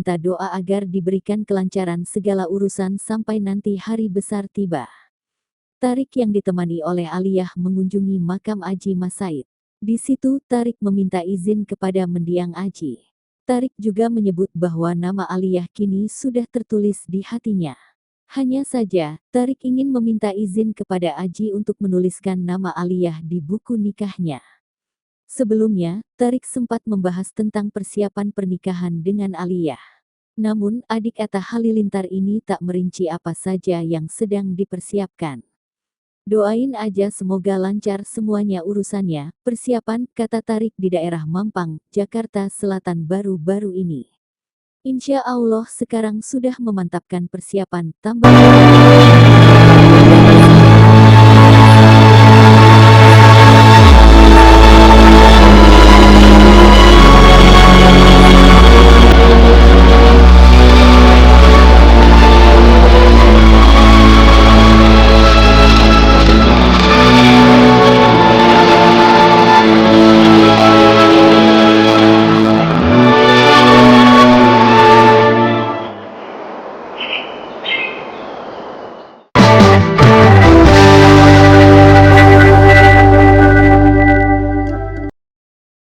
meminta doa agar diberikan kelancaran segala urusan sampai nanti hari besar tiba. Tarik yang ditemani oleh Aliyah mengunjungi makam Aji Mas Said. Di situ Tarik meminta izin kepada mendiang Aji. Tarik juga menyebut bahwa nama Aliyah kini sudah tertulis di hatinya. Hanya saja, Tarik ingin meminta izin kepada Aji untuk menuliskan nama Aliyah di buku nikahnya. Sebelumnya, Tarik sempat membahas tentang persiapan pernikahan dengan Aliyah. Namun, adik Atta Halilintar ini tak merinci apa saja yang sedang dipersiapkan. Doain aja semoga lancar semuanya urusannya, persiapan, kata Tarik di daerah Mampang, Jakarta Selatan baru-baru ini. Insya Allah sekarang sudah memantapkan persiapan, tambah